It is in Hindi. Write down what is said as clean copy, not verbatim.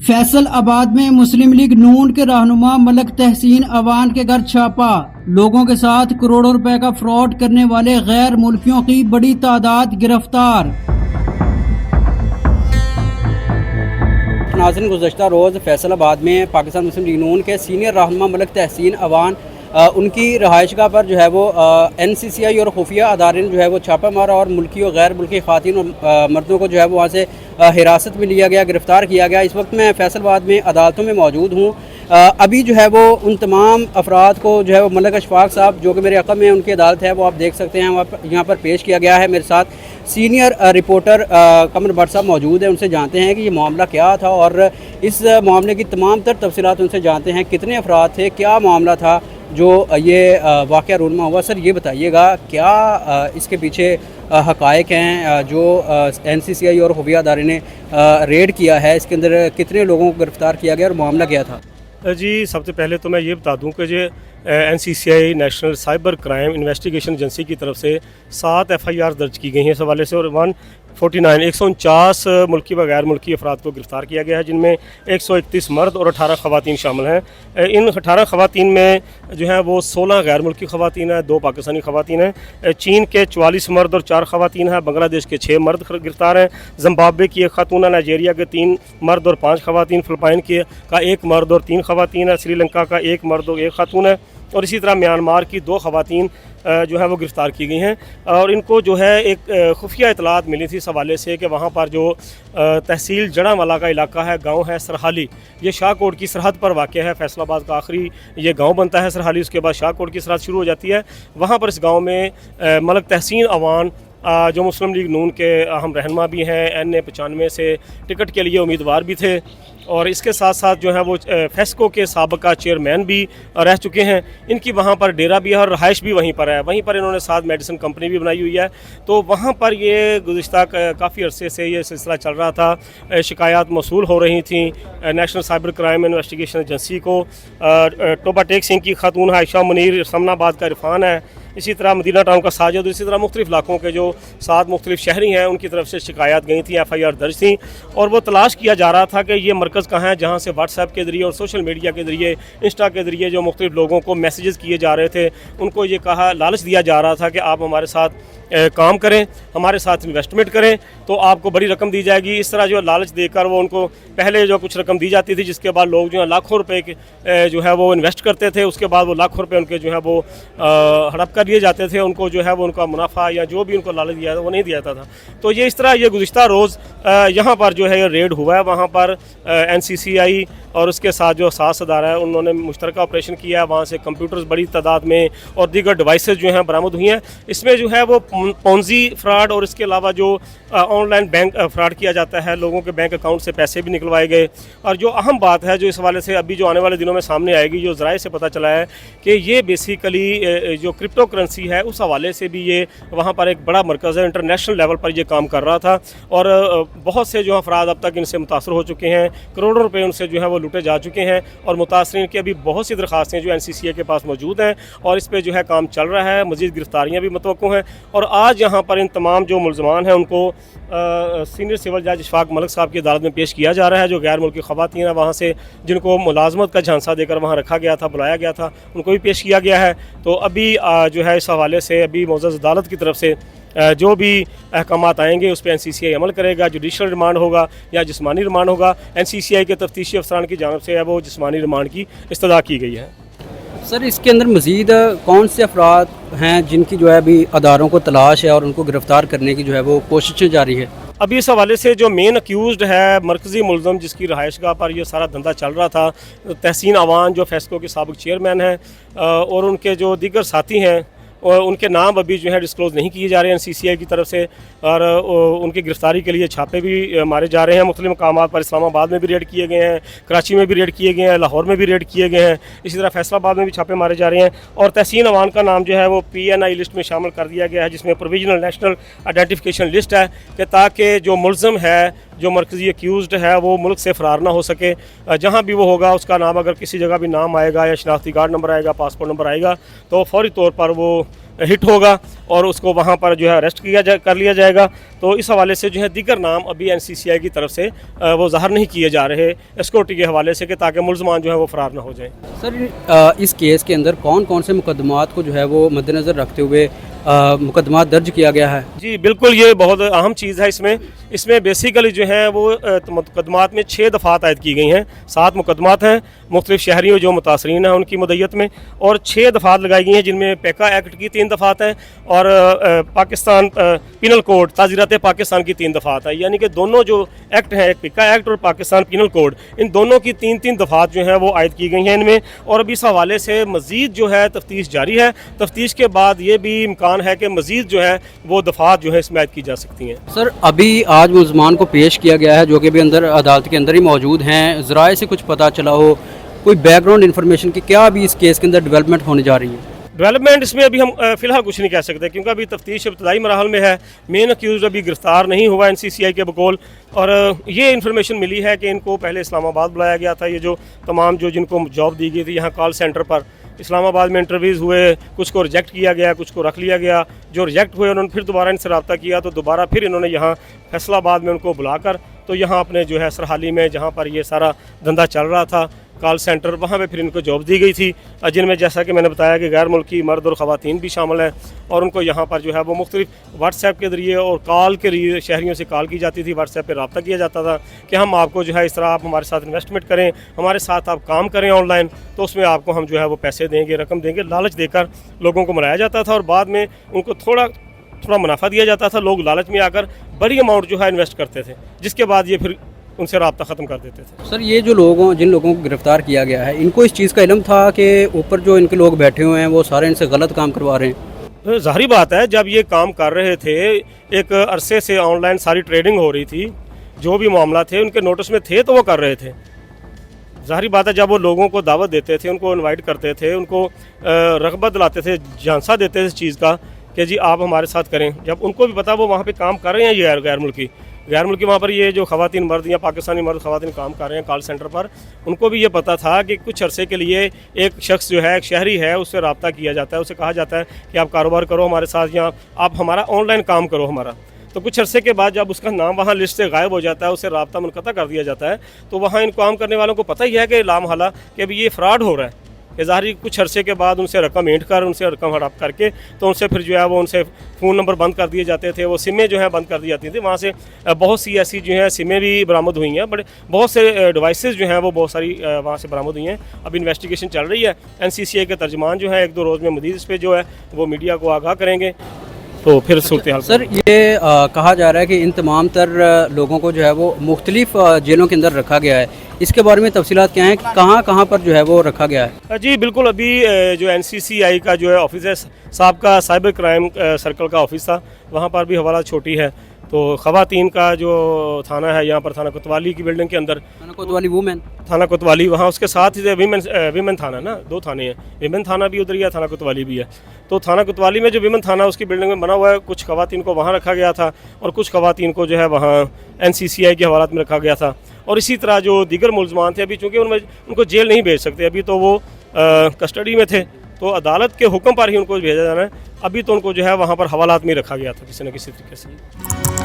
फैसलाबाद में मुस्लिम लीग नून के रहनुमा मलक तहसीन अवान के घर छापा। लोगों के साथ करोड़ों रुपए का फ्रॉड करने वाले गैर मुल्कियों की बड़ी तादाद गिरफ्तार। नाज़रीन, गुज़श्ता रोज़ फैसलाबाद में पाकिस्तान मुस्लिम लीग नून के सीनियर रहनुमा मलक तहसीन अवान उनकी रहायशगाह पर जो है वो NCCI और खुफिया अदारे ने जो है वो छापा मारा और मुल्की और गैर मुल्की ख़वातीन और मर्दों को जो है वो वहाँ से हिरासत में लिया गया, गिरफ़्तार किया गया। इस वक्त मैं फैसलाबाद में अदालतों में मौजूद हूँ। अभी जो है वो उन तमाम अफराद को जो है वो मलक अशफाक साहब जो कि मेरे अक़ब में उनकी अदालत है वो आप देख सकते हैं, यहाँ पर पेश किया गया है। मेरे साथ सीनियर रिपोर्टर कमर भट्ट साहब मौजूद हैं, उनसे जानते हैं कि ये मामला क्या था और इस मामले की तमाम तर तफसीलात उनसे जानते हैं। कितने अफराद थे, क्या मामला था जो ये वाक़या रूनमा हुआ। सर ये बताइएगा क्या इसके पीछे हक़ाइक़ हैं जो NCCI और खुफिया अदारे ने रेड किया है, इसके अंदर कितने लोगों को गिरफ़्तार किया गया और मामला क्या था? जी, सबसे पहले तो मैं ये बता दूं कि जो NCCI national cyber crime investigation agency की तरफ से 7 FIR दर्ज की गई हैं इस हवाले से और 149 मुल्की व गैर मुल्की अफराद को गिरफ़्तार किया गया है, जिनमें 131 मर्द और 18 ख़वातीन शामिल हैं। इन 18 ख़वातीन में जो है वो 16 गैर मुल्की ख़वातीन हैं, 2 पाकिस्तानी ख़वातीन हैं। चीन के 44 मर्द और 4 ख़वातीन हैं। बांग्लादेश के 6 मर्द गिरफ़्तार हैं। जिम्बाब्वे की 1 खातून है। नाइजीरिया के 3 मर्द और 5 ख़वातीन। फ़िलिपाइन का 1 मर्द और 3 ख़वातीन है। श्रीलंका का 1 मर्द और 1 खातून है। और इसी तरह म्यांमार की 2 ख़वातीन जो है वो गिरफ़्तार की गई हैं। और इनको जो है एक खुफिया इतलात मिली थी इस हवाले से कि वहाँ पर जो तहसील जड़ांवाला का इलाका है, गांव है सरहाली, ये शाहकोट की सरहद पर वाक़ है। फैसलाबाद का आखिरी ये गांव बनता है सरहाली, उसके बाद शाहकोट की सरहद शुरू हो जाती है। वहाँ पर इस गाँव में मलक तहसीन अवान जो मुस्लिम लीग नून के अहम रहनुमा भी हैं, NA 95 से टिकट के लिए उम्मीदवार भी थे और इसके साथ साथ जो है वो फेस्को के साबका चेयरमैन भी रह चुके हैं। इनकी वहाँ पर डेरा भी है और रहाइश भी वहीं पर है। वहीं पर इन्होंने साथ मेडिसिन कंपनी भी बनाई हुई है। तो वहाँ पर ये गुज़िश्ता काफ़ी अरसे से ये सिलसिला चल रहा था। शिकायत मौसूल हो रही थी national cyber crime investigation agency को। टोबा टेक सिंह की खातून आयशा मुनीर, समनाबाद का इरफान है, इसी तरह मदीना टाउन का साजिद, इसी तरह मुख्तलिफ इलाकों के जो 7 मुख्तलिफ शहरी हैं उनकी तरफ से शिकायत गई थी, FIR दर्ज थी और वो तलाश किया जा रहा था कि ये मरकज़ कहाँ है जहाँ से व्हाट्सएप के ज़रिए और सोशल मीडिया के ज़रिए, इंस्टा के ज़रिए जो मुख्तलिफ लोगों को मैसेजेस किए जा रहे थे, उनको ये लालच दिया जा रहा था कि आप हमारे साथ काम करें, हमारे साथ इन्वेस्टमेंट करें तो आपको बड़ी रकम दी जाएगी। इस तरह जो लालच देकर वो उनको पहले जो कुछ रकम दी जाती थी, जिसके बाद लोग जो है लाखों रुपए के जो है वो इन्वेस्ट करते थे, उसके बाद वो लाखों रुपए उनके जो है वो हड़प कर लिए जाते थे। उनको जो है वो उनका मुनाफा या जो भी उनको लालच दिया था वो नहीं दिया जाता था। तो ये इस तरह ये गुज़िश्ता रोज़ यहाँ पर जो है रेड हुआ है। वहाँ पर NCCI और उसके साथ जो सास अदारा है उन्होंने मुश्तरका ऑपरेशन किया है। वहाँ से कंप्यूटर्स बड़ी तादाद में और दीगर डिवाइसेस जो हैं बरामद हुई हैं। इसमें जो है वो पोंजी फ्रॉड और इसके अलावा जो ऑनलाइन बैंक फ्रॉड किया जाता है, लोगों के बैंक अकाउंट से पैसे भी निकलवाए गए। और जो अहम बात है जो इस हवाले से अभी जो आने वाले दिनों में सामने आएगी, जो ज़राए से पता चला है कि ये बेसिकली जो क्रिप्टो करेंसी है उस हवाले से भी ये वहाँ पर एक बड़ा मरकज़ है, इंटरनेशनल लेवल पर ये काम कर रहा था। और बहुत से जो अफराद अब तक इनसे मुतासर हो चुके हैं, करोड़ों रुपये उनसे जो है वो लूटे जा चुके हैं और मुतासरीन की अभी बहुत सी दरख्वास्तें जो NCCI के पास मौजूद हैं और इस पर जो है काम चल रहा है। मज़ीद गिरफ्तारियाँ भी मतवक्को हैं और आज यहाँ पर इन तमाम जो मुल्ज़मान हैं उनको सीनियर सिविल जज अशफाक मलिक साहब की अदालत में पेश किया जा रहा है। जो गैर मुल्की ख़वातीन हैं वहाँ से जिनको मुलाजमत का झांसा देकर वहाँ रखा गया था, बुलाया गया था, उनको भी पेश किया गया है। तो अभी जो है इस हवाले से अभी मौजूद अदालत की तरफ से जो भी अहकामात आएंगे उस पर NCCI अमल करेगा। जुडिशल रिमांड होगा या जिस्मानी रिमांड होगा। NCCI के तफ्तीशी अफसरान की जानिब से है वो जिस्मानी रिमांड की इस्तदा की गई है। सर इसके अंदर मज़ीद कौन से अफराद हैं जिनकी जो है अभी अदारों को तलाश है और उनको गिरफ़्तार करने की जो है वो कोशिशें जारी है? अभी इस हवाले से जो मेन अक्यूज़्ड है, मरकज़ी मुल्ज़म जिसकी रहायशगाह पर ये सारा धंधा चल रहा था, तहसीन अवान जो फेस्को के साबिक़ चेयरमैन हैं और उनके जो दीगर साथी हैं और उनके नाम अभी जो है डिस्क्लोज़ नहीं किए जा रहे हैं NCCI की तरफ से। और उनकी गिरफ़्तारी के लिए छापे भी मारे जा रहे हैं। मुख्तलिफ़ मकामात पर इस्लामाबाद में भी रेड किए गए हैं, कराची में भी रेड किए गए हैं, लाहौर में भी रेड किए गए हैं, इसी तरह फैसलाबाद में भी छापे मारे जा रहे हैं। और तहसीन अवान का नाम जो है वो PNI लिस्ट में शामिल कर दिया गया है, जिसमें प्रोविजनल नेशनल आइडेंटिफिकेशन लिस्ट है कि ताकि जो मुल्ज़म है जो मरकज़ी एक्यूज़ड है वो मुल्क से फ़रार ना हो सके। जहाँ भी वो होगा उसका नाम, अगर किसी जगह भी नाम आएगा या शनाख्ती कार्ड नंबर आएगा, पासपोर्ट नंबर आएगा, तो फ़ौरी तौर पर वो हिट होगा और उसको वहाँ पर जो है अरेस्ट कर लिया जाएगा। तो इस हवाले से जो है दीगर नाम अभी NCCI की तरफ से वो ज़ाहिर नहीं किए जा रहे सिक्योरिटी के हवाले से, कि ताकि मुलजमान जो है वो फ़रार ना हो जाएँ। सर इस केस के अंदर कौन कौन से मुकदमात को जो है वो मद्देनज़र रखते हुए मुकदमा दर्ज किया गया है? जी बिल्कुल, ये बहुत अहम चीज़ है। इसमें बेसिकली जो है वो मुकदमात में 6 दफ़ात आयद की गई हैं। 7 मुकदमात हैं मुख्तलिफ शहरियों जो मुतासरीन हैं उनकी मदयत में, और 6 दफ़ात लगाई गई हैं जिनमें पेका एक्ट की 3 दफ़ात हैं और पाकिस्तान पिनल कोड ताज़ीरात पाकिस्तान की 3 दफ़ात है। यानी कि दोनों जो एक्ट हैं, एक पेका एक्ट और पाकिस्तान पिनल कोड, इन दोनों की 3-3 दफ़ात जो हैं वो आयद की गई हैं इनमें। और अभी इस हवाले से मज़ीद जो है तफ्तीश जारी है। तफ्तीश के बाद ये भी इम्कान है कि मज़ीद जो है वो दफ़ात जो है इसमें आयद की जा सकती हैं। सर अभी आज मुलजमान को पेश किया गया है जो कि भी अंदर अदालत के अंदर ही मौजूद हैं। ज़राए से कुछ पता चला हो, कोई बैकग्राउंड इन्फॉर्मेशन की क्या अभी इस केस के अंदर डेवलपमेंट होने जा रही है? डेवलपमेंट इसमें अभी हम फ़िलहाल कुछ नहीं कह सकते, क्योंकि अभी तफ्तीश इब्तदाई मराहल में है। मेन अक्यूज़ अभी गिरफ़्तार नहीं हुआ NCCI के बकौल। और ये इन्फॉर्मेशन मिली है कि इनको पहले इस्लामाबाद बुलाया गया था। ये जो तमाम जिनको जॉब दी गई थी यहाँ कॉल सेंटर पर, इस्लामाबाद में इंटरव्यूज़ हुए, कुछ को रिजेक्ट किया गया, कुछ को रख लिया गया। जो रिजेक्ट हुए उन्होंने फिर दोबारा इनसे रब्ता किया, तो दोबारा फिर इन्होंने यहाँ फैसलाबाद में उनको बुलाकर, तो यहाँ अपने जो है सरहाली में जहाँ पर ये सारा धंधा चल रहा था कॉल सेंटर, वहाँ पे फिर इनको जॉब दी गई थी, जिनमें जैसा कि मैंने बताया कि गैर मुल्की मर्द और ख़वातीन भी शामिल हैं। और उनको यहाँ पर जो है वो मुख्तलिफ व्हाट्सएप के ज़रिए और कॉल के लिए शहरियों से कॉल की जाती थी, व्हाट्सएप पे रब्ता किया जाता था कि हम आपको जो है इस तरह आप हमारे साथ इन्वेस्टमेंट करें, हमारे साथ आप काम करें ऑनलाइन, तो उसमें आपको हम जो है वो पैसे देंगे, रकम देंगे, लालच देकर लोगों को मनाया जाता था। और बाद में उनको थोड़ा मुनाफा दिया जाता था। लोग लालच में आकर बड़ी अमाउंट जो है इन्वेस्ट करते थे, जिसके बाद ये फिर उनसे रब्ता ख़त्म कर देते थे। सर ये जो जिन लोगों को गिरफ़्तार किया गया है, इनको इस चीज़ का इल्म था कि ऊपर जो इनके लोग बैठे हुए हैं वो सारे इनसे गलत काम करवा रहे हैं? ज़ाहिर बात है, जब ये काम कर रहे थे, एक अरसे से ऑनलाइन सारी ट्रेडिंग हो रही थी, जो भी मामला थे उनके नोटिस में थे तो वो कर रहे थे। ज़ाहिर बात है, जब वो लोगों को दावत देते थे, उनको इनवाइट करते थे, उनको रग़बत दिलाते थे, झांसा देते थे इस चीज़ का कि जी आप हमारे साथ करें, जब उनको भी पता वो वहाँ पे काम कर रहे हैं, ये गैर मुल्की वहाँ पर ये जो ख़वातीन मर्द या पाकिस्तानी मर्द ख़वातीन काम कर रहे हैं कॉल सेंटर पर, उनको भी ये पता था कि कुछ अरसे के लिए एक शख्स जो है, एक शहरी है, उससे रब्ता किया जाता है, उसे कहा जाता है कि आप कारोबार करो हमारे साथ या आप हमारा ऑनलाइन काम करो हमारा। तो कुछ अरसे के बाद जब उसका नाम वहाँ लिस्ट से गायब हो जाता है, उससे रब्ता मुनक़ता कर दिया जाता है, तो वहाँ इन काम करने वालों को पता ही है कि लामहला कि अभी ये फ्रॉड हो रहा है। ज़ाहिर कुछ अरसे के बाद उनसे रकम ऐंठ कर, उनसे रकम हड़प करके, तो उनसे फिर जो है वो उनसे फ़ोन नंबर बंद कर दिए जाते थे, वो सिमें जो है बंद कर दी जाती थी। वहाँ से बहुत सी ऐसी जो है सिमें भी बरामद हुई हैं, बड़े बहुत से डिवाइसेस जो हैं वो बहुत सारी वहाँ से बरामद हुई हैं। अब इन्वेस्टिगेशन चल रही है। NCCI के तर्जमान जो है 1-2 रोज़ में मज़ीद इस पर जो है वो मीडिया को आगाह करेंगे, तो फिर सूरत हाल। सर ये कहा जा रहा है कि इन तमाम तर लोगों को जो है वो मुख्तलिफ जेलों के अंदर रखा गया है, इसके बारे में तफसीलात क्या हैं, कहाँ पर जो है वो रखा गया है? जी बिल्कुल, अभी जो NCCI का जो है ऑफिस है, साबका साइबर क्राइम सर्कल का ऑफिस था, वहाँ पर भी हवाला छोटी है। तो ख़वातीन का जो थाना है यहाँ पर, थाना कोतवाली की बिल्डिंग के अंदर, थाना कोतवाली, वहाँ उसके साथ ही विमेन थाना ना, 2 थाने हैं, विमेन थाना भी उधर ही है, थाना कोतवाली भी है। तो थाना कोतवाली में जो विमेन थाना उसकी बिल्डिंग में बना हुआ है, कुछ ख़वातीन को वहाँ रखा गया था और कुछ ख़वातीन को जो है वहाँ NCCI के हवालात में रखा गया था। और इसी तरह जो दीगर मुलजमान थे, अभी चूँकि उनको जेल नहीं भेज सकते, अभी तो वो कस्टडी में थे, तो अदालत के हुक्म पर ही उनको भेजा जाना है। अभी तो उनको जो है वहाँ पर हवालात में रखा गया था किसी न किसी तरीके से।